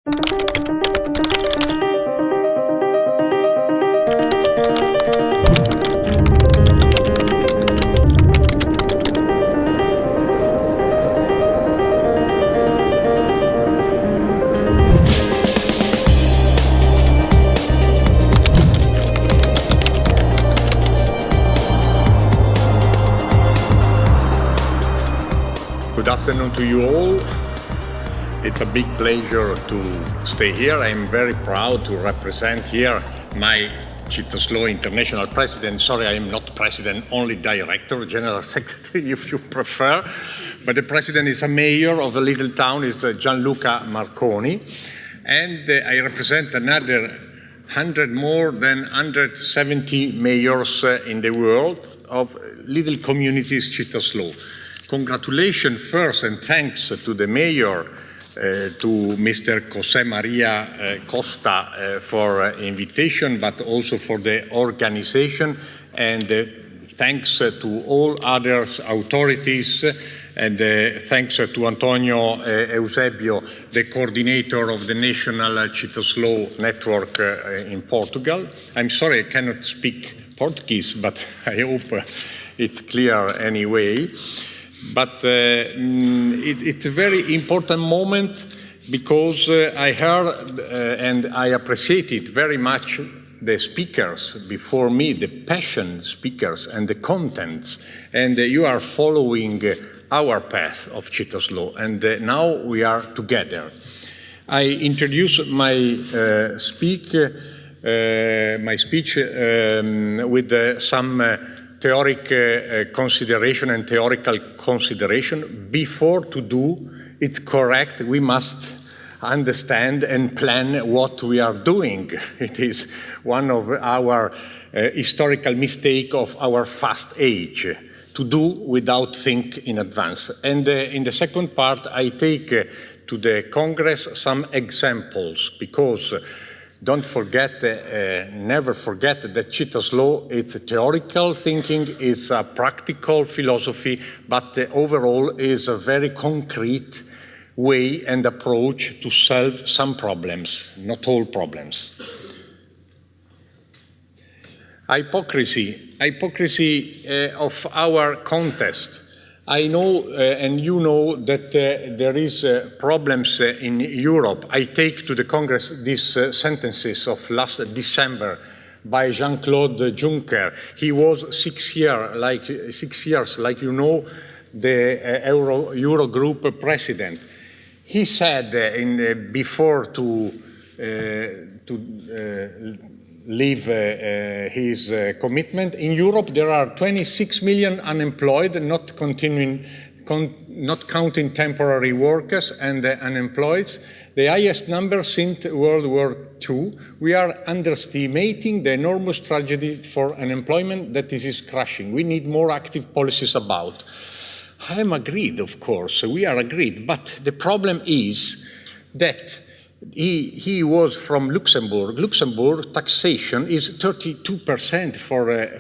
Good afternoon to you all. It's a big pleasure to stay here. I'm very proud to represent here my Cittaslow International President. Sorry, I am not President, only Director, General Secretary if you prefer. But the President is a mayor of a little town, it's Gianluca Marconi. And I represent another 100 more than 170 mayors in the world of little communities Cittaslow. Congratulations first and thanks to the mayor, to Mr. José María Costa for invitation, but also for the organization, and thanks to all other authorities, and thanks to Antonio Eusebio, the coordinator of the National Cittaslow Network in Portugal. I'm sorry I cannot speak Portuguese, but I hope it's clear anyway. But it's a very important moment because I heard and I appreciated very much the speakers before me, the passion speakers and the contents, and you are following our path of Cittaslow, and now we are together. I introduce my speech with some theoretical consideration. Before to do it correct, we must understand and plan what we are doing. It is one of our historical mistakes of our fast age, to do without think in advance. And in the second part, I take to the Congress some examples, because don't forget, never forget that Cittaslow, it's a theoretical thinking, it's a practical philosophy, but overall is a very concrete way and approach to solve some problems, not all problems. Hypocrisy of our contest. I know, and you know, that there is problems in Europe. I take to the Congress these sentences of last December by Jean-Claude Juncker. He was 6 years, like you know, the Eurogroup president. He said before to leave his commitment, in Europe there are 26 million unemployed, not counting temporary workers and unemployed, the highest number since World War II. We are underestimating the enormous tragedy for unemployment that this is crushing. We need more active policies about. I am agreed, of course, we are agreed, but the problem is that he was from Luxembourg. Luxembourg taxation is 32%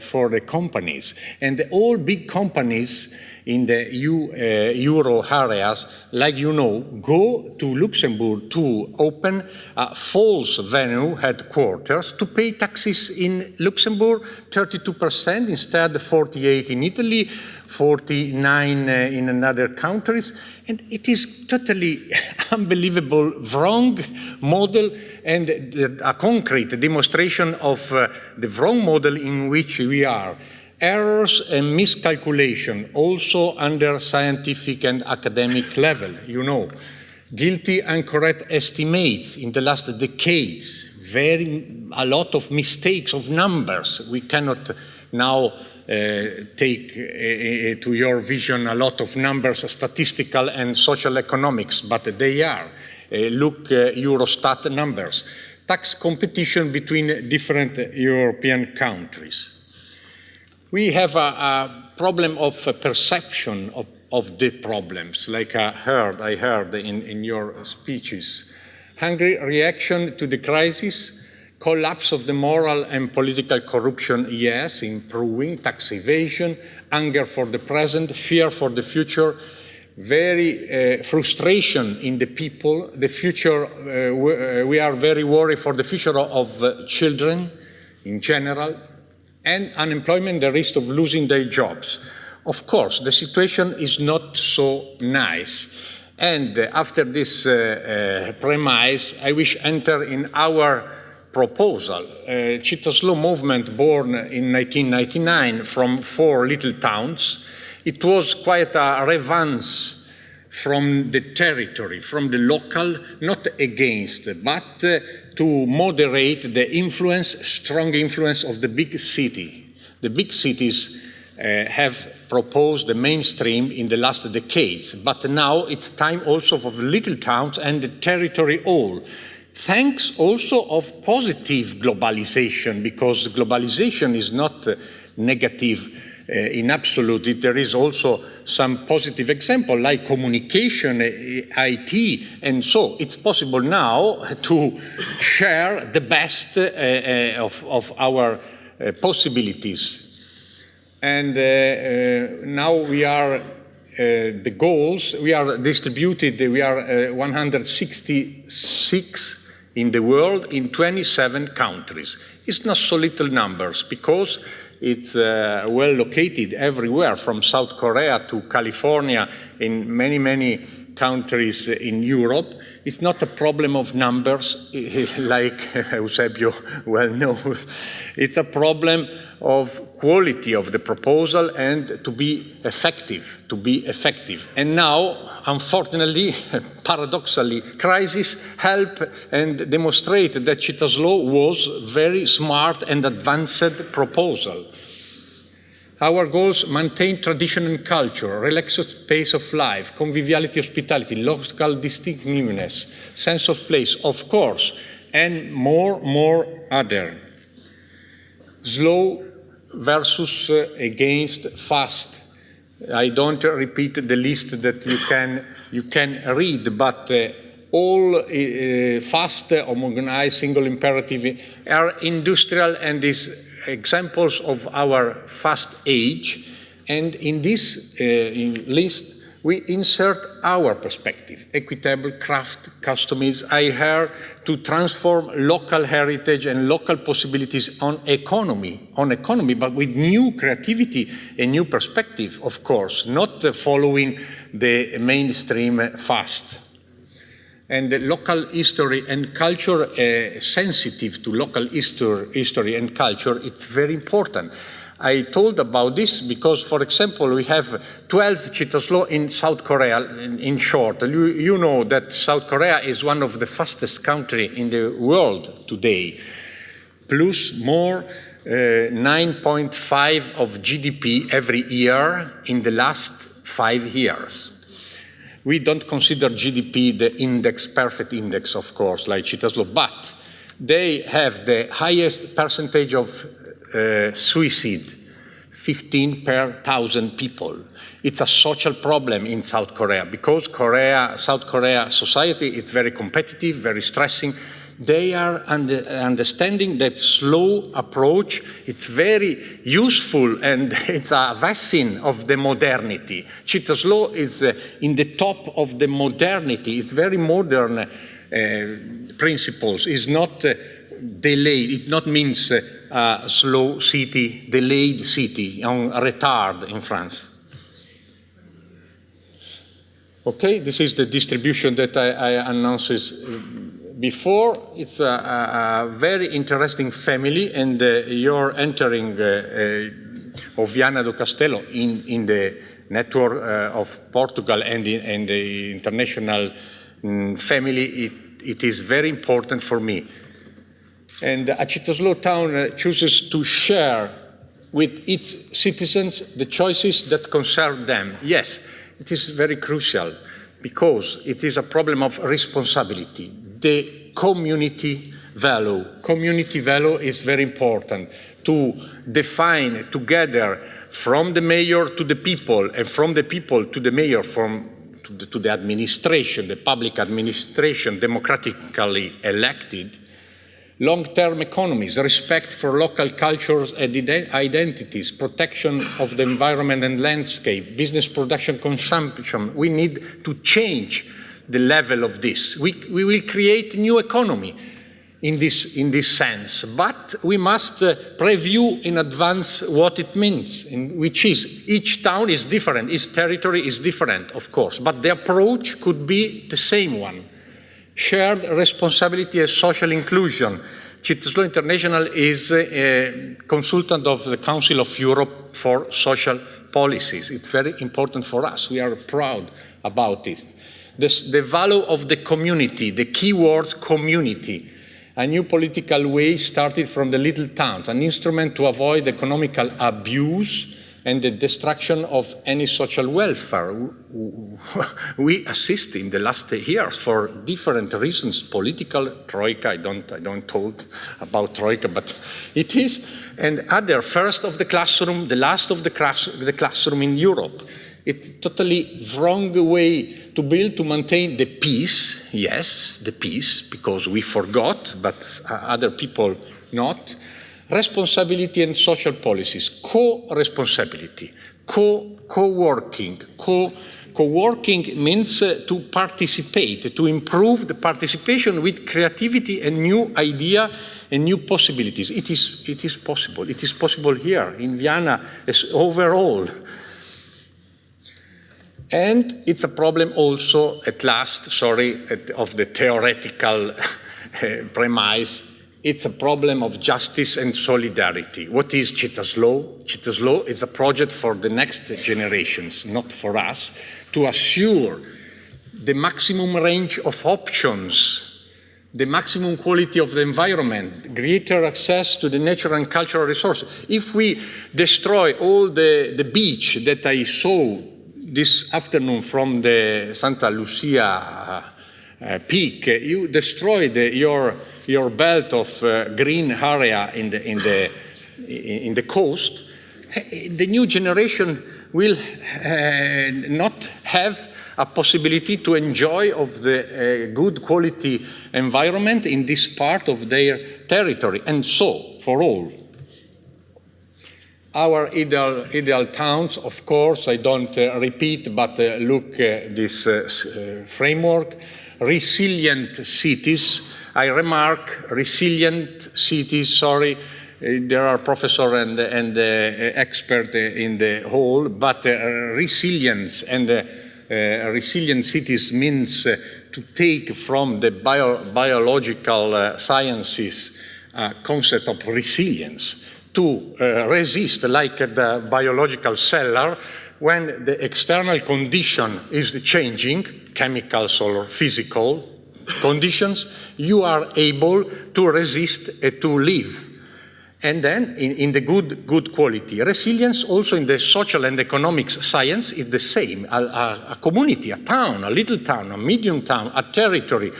for the companies, and all big companies in the euro areas, like you know, go to Luxembourg to open a false venue headquarters to pay taxes in Luxembourg, 32% instead of 48 in Italy, 49 in another countries, and it is totally unbelievable, wrong model, and a concrete demonstration of the wrong model in which we are. Errors and miscalculation, also under scientific and academic level, you know. Guilty and correct estimates in the last decades, a lot of mistakes of numbers. We cannot now take to your vision a lot of numbers, statistical and social economics, but they are. Look, Eurostat numbers. Tax competition between different European countries. We have a problem of perception of the problems, like I heard in your speeches. Hungry reaction to the crisis, collapse of the moral and political corruption, yes, improving, tax evasion, anger for the present, fear for the future. very frustration in the people. The future, we are very worried for the future of children in general, and unemployment, the risk of losing their jobs. Of course, the situation is not so nice. And after this premise, I wish enter in our proposal. Cittaslow movement born in 1999 from 4 little towns. It was quite a revanche from the territory, from the local, not against, but to moderate the influence, strong influence of the big city. The big cities have proposed the mainstream in the last decades, but now it's time also for the little towns and the territory all. Thanks also of positive globalization, because globalization is not negative in absolute. There is also some positive example like communication, IT, and so it's possible now to share the best of our possibilities. And now we are, the goals, we are distributed, we are 166 in the world in 27 countries. It's not so little numbers because it's well located everywhere, from South Korea to California, in many, many countries in Europe. It's not a problem of numbers, like Eusebio well knows. It's a problem of quality of the proposal and to be effective, And now, unfortunately, paradoxically, crisis help and demonstrate that Cittaslow was very smart and advanced proposal. Our goals: maintain tradition and culture, relaxed pace of life, conviviality, hospitality, local distinctiveness, sense of place, of course, and more other. Slow versus against fast. I don't repeat the list that you can read, but all fast, homogenized, single imperative are industrial and is examples of our fast age, and in this list we insert our perspective: equitable, craft, customize. I heard to transform local heritage and local possibilities on economy, but with new creativity and new perspective, of course, not following the mainstream fast. And the local history and culture, sensitive to local history and culture, it's very important. I told about this because, for example, we have 12 Cittaslow in South Korea, in short. You know that South Korea is one of the fastest countries in the world today, plus more 9.5 of GDP every year in the last 5 years. We don't consider GDP the index, perfect index, of course, like Cittaslow, but they have the highest percentage of suicide, 15 per 1,000 people. It's a social problem in South Korea because South Korea society is very competitive, very stressing. They are understanding that slow approach, it's very useful and it's a vaccine of the modernity. Cittaslow is in the top of the modernity. It's very modern principles. It's not delayed. It not means slow city, delayed city, on retard in France. Okay, this is the distribution that I announced before. It's a very interesting family, and you're entering of Viana do Castelo in the network of Portugal and the international family. It is very important for me. And a Cittaslow town chooses to share with its citizens the choices that concern them. Yes, it is very crucial because it is a problem of responsibility. The community value. Community value is very important to define together from the mayor to the people and from the people to the mayor, to the administration, the public administration democratically elected, long-term economies, respect for local cultures and identities, protection of the environment and landscape, business production consumption. We need to change the level of this. We will create a new economy in this sense, but we must preview in advance what it means, which is each town is different, each territory is different, of course, but the approach could be the same one. Shared responsibility and social inclusion. Cittaslow International is a consultant of the Council of Europe for social policies. It's very important for us. We are proud about it. The value of the community, the key words community. A new political way started from the little towns, an instrument to avoid economical abuse and the destruction of any social welfare. We assist in the last years for different reasons, political, troika, I don't talk about troika, but it is, and other, first of the classroom, the last of the classroom in Europe. It's totally wrong way to build, to maintain the peace, yes, the peace, because we forgot, but other people not. Responsibility and social policies, co-responsibility, co-working. Co-working means to participate, to improve the participation with creativity and new idea and new possibilities. It is possible. It is possible here in Viana as overall. And it's a problem also, at last, of the theoretical premise. It's a problem of justice and solidarity. What is Cittaslow? Cittaslow is a project for the next generations, not for us, to assure the maximum range of options, the maximum quality of the environment, greater access to the natural and cultural resources. If we destroy all the beach that I saw this afternoon from the Santa Lucia peak, you destroyed your belt of green area in the coast. The new generation will not have a possibility to enjoy of the good quality environment in this part of their territory, and so for all. Our ideal towns, of course, I don't repeat, but look this framework. Resilient cities. I remark resilient cities, there are professors and experts in the hall, but resilience and resilient cities means to take from the biological sciences concept of resilience, to resist like the biological cellar when the external condition is changing, chemicals or physical conditions, you are able to resist and to live. And then in the good quality. Resilience also in the social and economics science is the same. A community, a town, a little town, a medium town, a territory,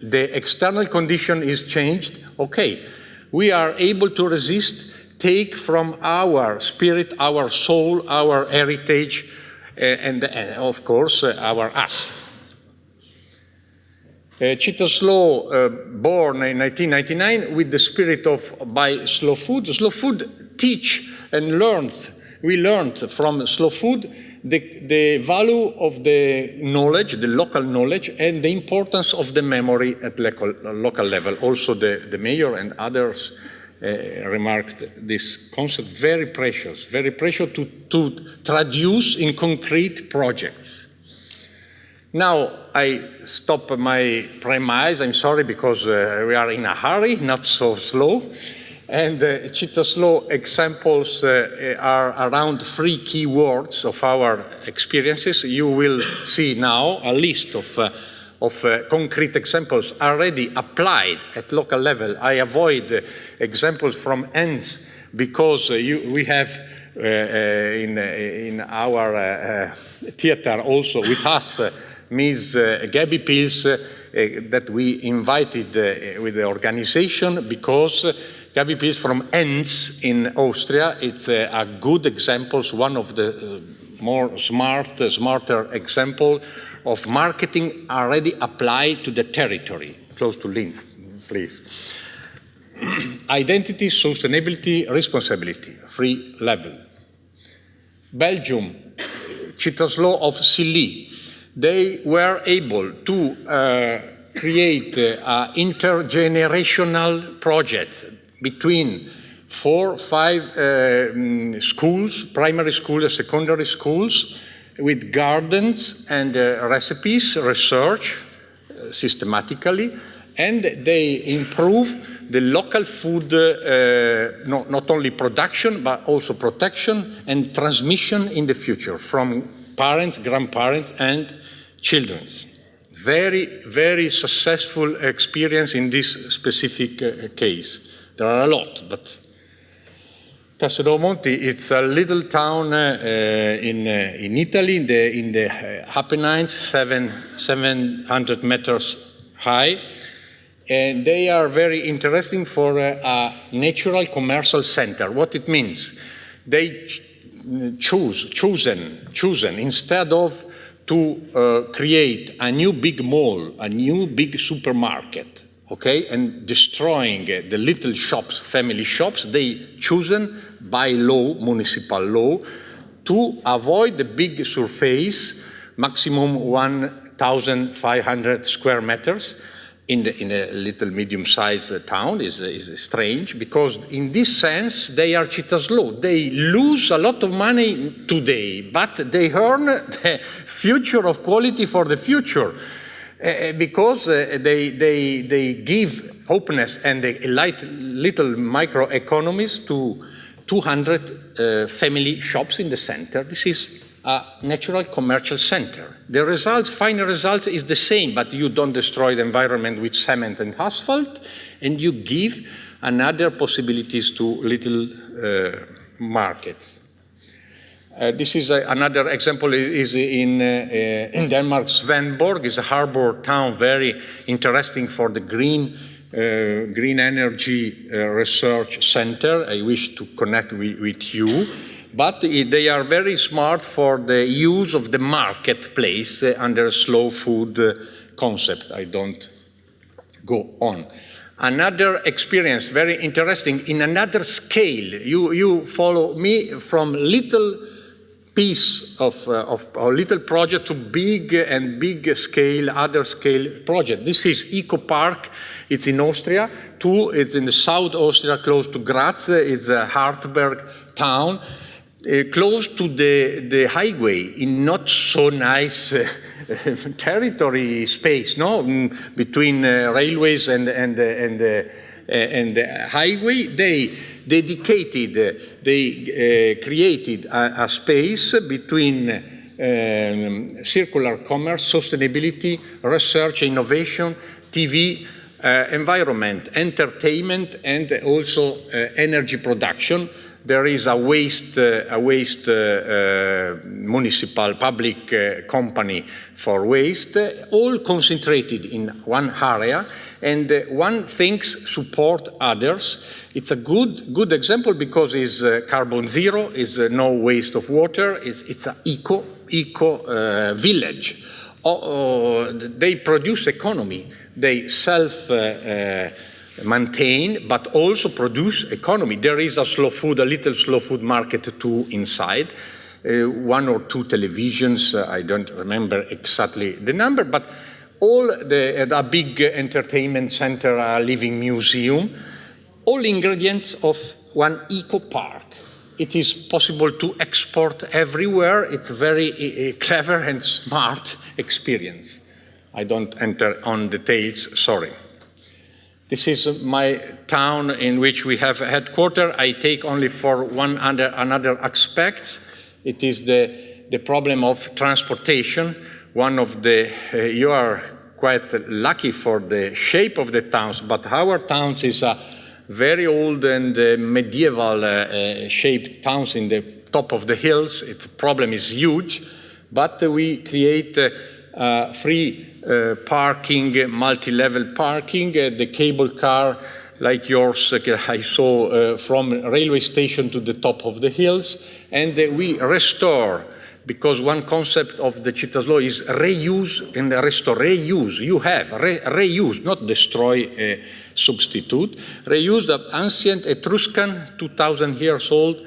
the external condition is changed, okay. We are able to resist, take from our spirit, our soul, our heritage, and of course, our us. Cittaslow, born in 1999 with the spirit by Slow Food. Slow Food teach and learns. We learned from Slow Food the value of the knowledge, the local knowledge, and the importance of the memory at local level. Also, the mayor and others remarked this concept, very precious to traduce in concrete projects. Now, I stop my premise. I'm sorry, because we are in a hurry, not so slow. And Cittaslow examples are around 3 key words of our experiences. You will see now a list of concrete examples already applied at local level. I avoid examples from ends because we have in our theater also with us Ms. Gabby Pils that we invited with the organization, because Gabby Pils from Enns in Austria, it's a good example, one of the more smarter example of marketing already applied to the territory, close to Linz, please. Identity, sustainability, responsibility, 3 level. Belgium, Cittaslow of Silly, they were able to create an intergenerational project between 4, 5 schools, primary schools, secondary schools, with gardens and recipes, research systematically, and they improve the local food, not only production, but also protection and transmission in the future from parents, grandparents, and children. Very, very successful experience in this specific case. There are a lot, but Castelo Monti, it's a little town in Italy, in the Apennines, 700 meters high. And they are very interesting for a natural commercial center. What it means? They chosen instead of to create a new big mall, a new big supermarket, okay, and destroying the little shops, family shops, they chosen by law, municipal law, to avoid the big surface, maximum 1,500 square meters, in a little medium-sized town is strange, because in this sense they are Cittaslow. They lose a lot of money today, but they earn the future of quality for the future, because they give openness and little microeconomies to 200 family shops in the center. This is a natural commercial center. The results, final result is the same, but you don't destroy the environment with cement and asphalt, and you give another possibilities to little markets. This is another example is in Denmark. Svendborg is a harbor town, very interesting for the green energy research center. I wish to connect with you. But they are very smart for the use of the marketplace under slow food concept. I don't go on. Another experience, very interesting, in another scale. You follow me from little piece of a little project to big and big scale, other scale project. This is Eco Park. It's in Austria. It's in the South Austria, close to Graz. It's a Hartberg town. Close to the highway, in not so nice territory space, no, between railways and the highway. They created a space between circular commerce, sustainability, research, innovation, TV, environment, entertainment, and also energy production. There is a waste municipal public company for waste, all concentrated in one area, and one things support others. It's a good example because it's carbon zero, is no waste of water, it's an eco village. They produce economy, they maintain, but also produce economy. There is a little slow food market too inside, 1 or 2 televisions, I don't remember exactly the number, but all a big entertainment center, a living museum, all ingredients of one eco park. It is possible to export everywhere. It's a very clever and smart experience. I don't enter on details, sorry. This is my town in which we have a headquarters. I take only for another aspect. It is the problem of transportation. One of you are quite lucky for the shape of the towns, but our towns is a very old and medieval shaped towns in the top of the hills. Its problem is huge, but we create free parking, multi-level parking, the cable car like yours I saw from railway station to the top of the hills, and we restore because one concept of the Cittaslow is reuse and restore. Reuse, you have, reuse, not destroy, substitute. Reuse the ancient Etruscan, 2,000 years old,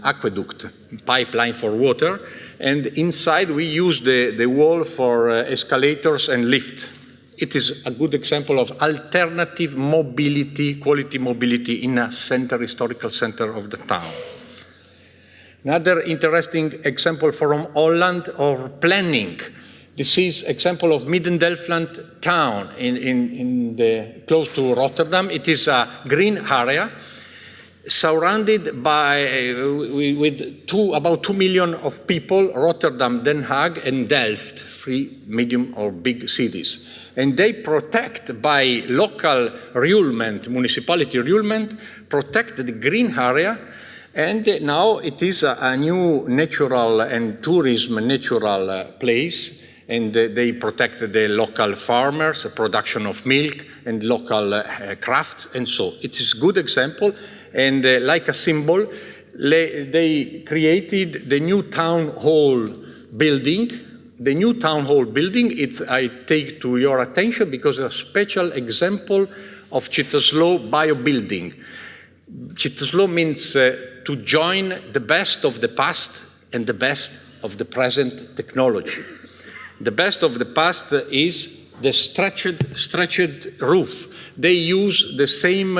aqueduct, pipeline for water, and inside we use the wall for escalators and lift. It is a good example of alternative mobility, quality mobility in a center, historical center of the town. Another interesting example from Holland of planning. This is example of Midden-Delfland town close to Rotterdam. It is a green area surrounded by about 2 million of people, Rotterdam, Den Haag, and Delft, 3 medium or big cities. And they protect by local rulement, municipality rulement, protect the green area. And now it is a new natural and tourism natural place. And they protect the local farmers, the production of milk and local crafts. And so it is a good example. And like a symbol, they created the new town hall building. The new town hall building, I take to your attention because it's a special example of Cittaslow bio-building. Cittaslow means to join the best of the past and the best of the present technology. The best of the past is the stretched roof. They use the same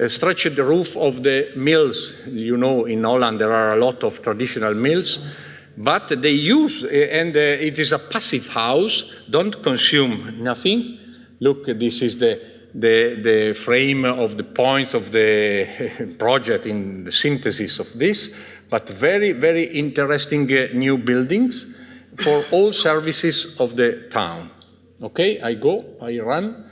stretched roof of the mills. You know, in Holland there are a lot of traditional mills, but they use, and it is a passive house, don't consume nothing. Look, this is the frame of the points of the project in the synthesis of this, but very, very interesting new buildings for all services of the town. Okay, I run.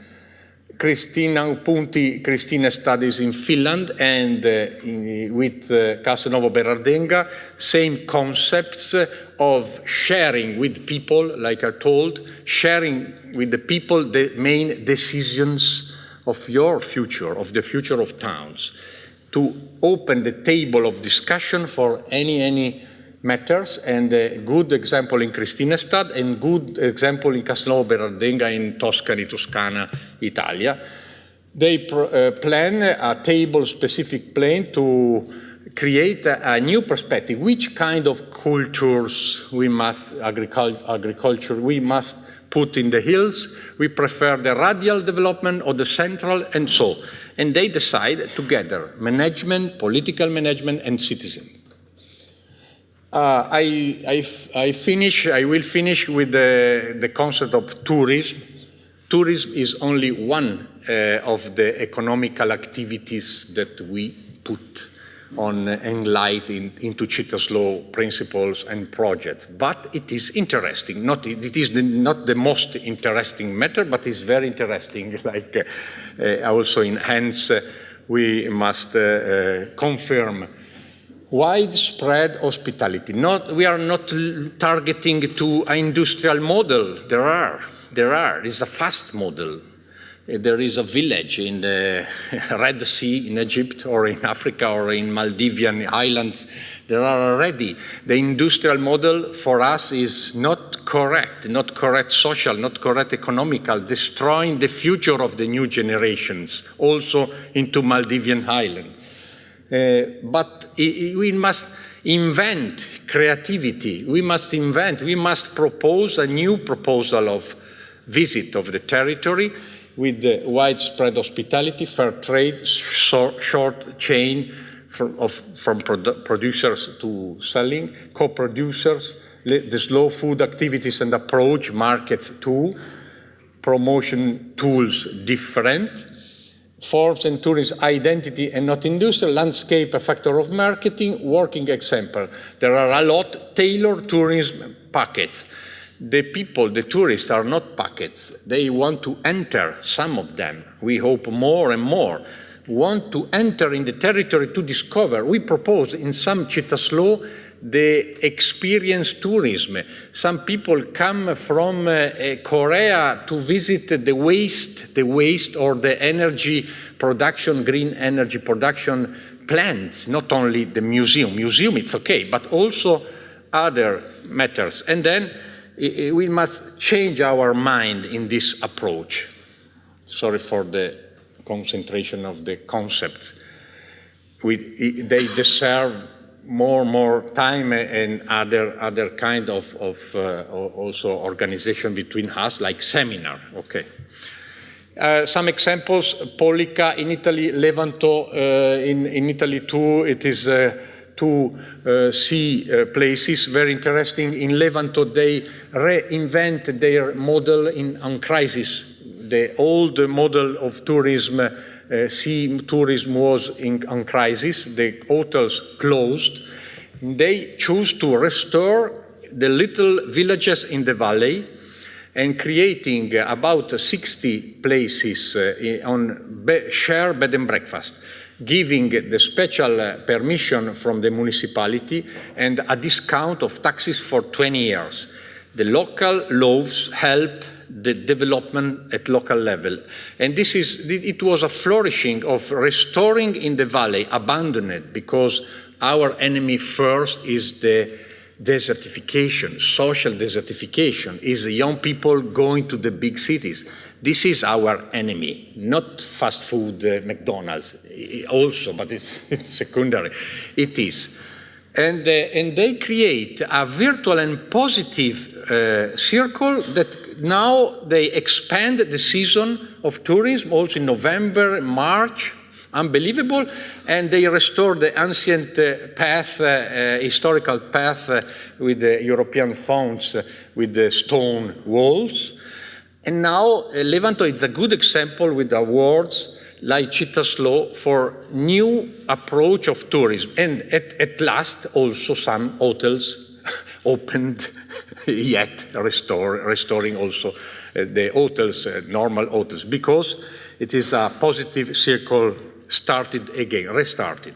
Cristina studies in Finland and with Castelnuovo Berardenga, same concepts of sharing with people, like I told, sharing with the people the main decisions of your future, of the future of towns, to open the table of discussion for any matters, and a good example in Cristinestad and good example in Castelnuovo Berardenga in Toscana, Italia. They plan a table-specific plan to create a new perspective. Which kind of cultures we must, agriculture, we must put in the hills? We prefer the radial development or the central, and so. And they decide together, management, political management, and citizens. I will finish with the concept of tourism. Tourism is only one of the economical activities that we put on and light into Cittaslow principles and projects. But it is interesting. It is not the most interesting matter, but it's very interesting. Like also in hence, we must confirm widespread hospitality. We are not targeting to an industrial model. It's a fast model. There is a village in the Red Sea in Egypt or in Africa or in Maldivian islands. There are already. The industrial model for us is not correct social, not correct economical, destroying the future of the new generations, also into Maldivian island. But we must invent creativity. We must propose a new proposal of visit of the territory with the widespread hospitality, fair trade, short chain from producers to selling, co-producers, the slow food activities and approach, markets too, promotion tools different, forms and tourism identity and not industrial, landscape a factor of marketing, working example. There are a lot tailored tourism packets. The people, the tourists are not packets. They want to enter, some of them, we hope more and more, want to enter in the territory to discover. We propose in some Cittaslow the experience tourism. Some people come from Korea to visit the waste or the energy production, green energy production plants, not only the museum. Museum, it's okay, but also other matters. And then we must change our mind in this approach. Sorry for the concentration of the concepts. They deserve more time and other kind of also organization between us, like seminar. Okay. Some examples: Pollica in Italy, Levanto in Italy too. It is two sea places, very interesting. In Levanto, they reinvent their model on crisis. The old model of tourism, sea tourism, was on crisis. The hotels closed. They choose to restore the little villages in the valley and creating about 60 places on share bed and breakfast, giving the special permission from the municipality and a discount of taxes for 20 years. The local laws help the development at local level. And it was a flourishing of restoring in the valley, abandoned, because our enemy first is the desertification, social desertification, is the young people going to the big cities. This is our enemy, not fast food, McDonald's, also, but it's secondary. It is. And they create a virtual and positive circle that now they expand the season of tourism, also in November, March, unbelievable, and they restore the ancient path, historical path with the European funds, with the stone walls. And now Levanto is a good example with awards like Cittaslow for new approach of tourism. And at last also some hotels opened yet restoring also the hotels, normal hotels, because it is a positive circle started again, restarted.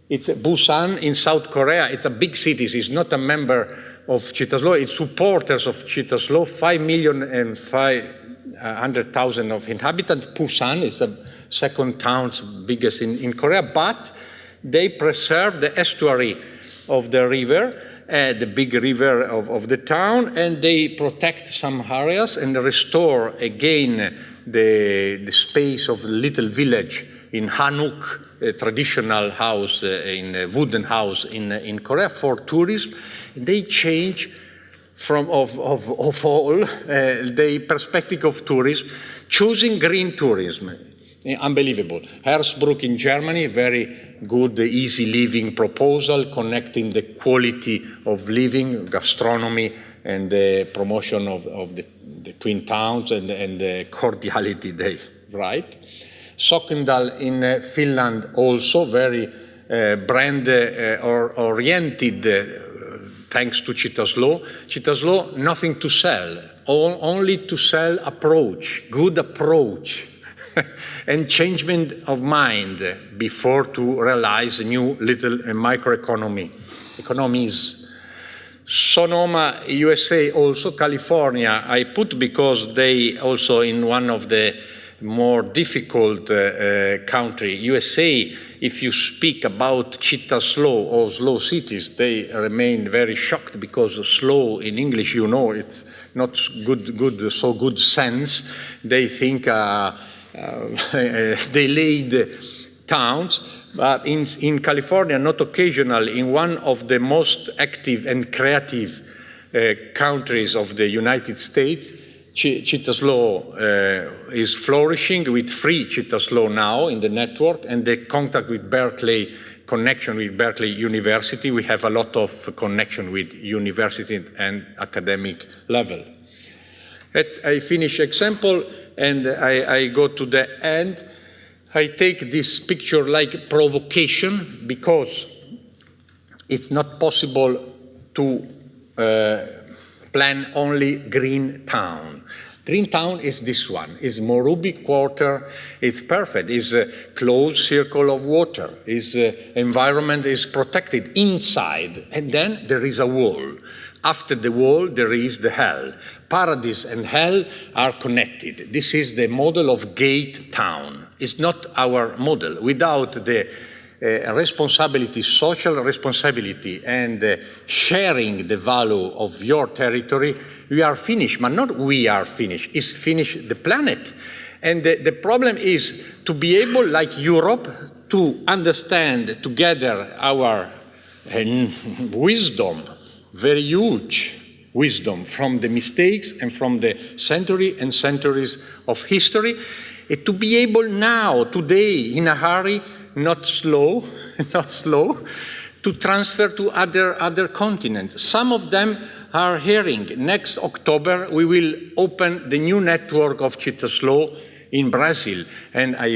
It's Busan in South Korea. It's a big city. It's not a member of Cittaslow. It's supporters of Cittaslow, 5,500,000 of inhabitants. Busan is the second town biggest in Korea, but they preserve the estuary of the river, the big river of the town, and they protect some areas and restore again the space of the little village in Hanok, a traditional house, in a wooden house in Korea for tourism. They change from of all the perspective of tourism, choosing green tourism. Unbelievable. Hersbruck in Germany, very good, easy living proposal, connecting the quality of living, gastronomy, and the promotion of the twin towns and the cordiality they write. Sokndal in Finland also very brand oriented thanks to Cittaslow. Cittaslow, nothing to sell, only to sell approach, good approach, and changement of mind before to realize new little economies. Sonoma, USA, also California, I put because they also in one of the more difficult country. USA, if you speak about Cittaslow or slow cities, they remain very shocked because slow in English, you know, it's not so good sense. They think delayed towns. But in California, not occasional, in one of the most active and creative countries of the United States, Cittaslow is flourishing with free Cittaslow now in the network, and the contact with Berkeley, connection with Berkeley University. We have a lot of connection with university and academic level. I finish example, and I go to the end. I take this picture like provocation because it's not possible to plan only green town. Green town is this one, is Morubi Quarter, it's perfect, is a closed circle of water, is environment is protected inside, and then there is a wall. After the wall, there is the hell. Paradise and hell are connected. This is the model of gate town. It's not our model. Without the responsibility, social responsibility, and sharing the value of your territory, we are finished. But not we are finished, it's finished the planet. And the problem is to be able, like Europe, to understand together our wisdom, very huge wisdom from the mistakes and from the century and centuries of history, to be able now, today, in a hurry, not slow, to transfer to other continents. Some of them are hearing. Next October, we will open the new network of Cittaslow in Brazil. And I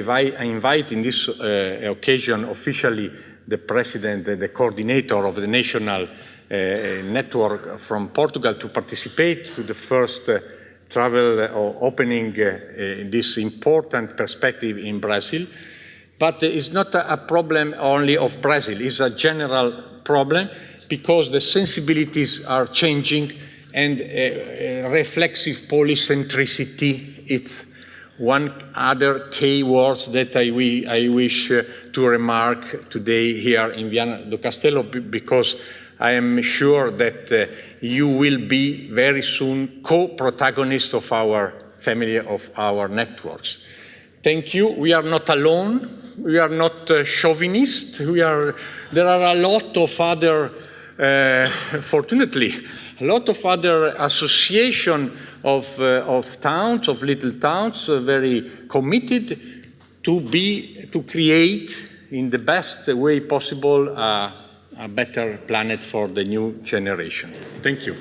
invite in this occasion officially the president, the coordinator of the national network from Portugal to participate to the first travel or opening this important perspective in Brazil. But it's not a problem only of Brazil, it's a general problem because the sensibilities are changing and reflexive polycentricity, it's one other key words that I wish to remark today here in Viana do Castelo, because I am sure that you will be very soon co-protagonists of our family, of our networks. Thank you. We are not alone. We are not chauvinists. There are a lot of other, fortunately, a lot of other associations of towns, of little towns, very committed to create in the best way possible a better planet for the new generation. Thank you.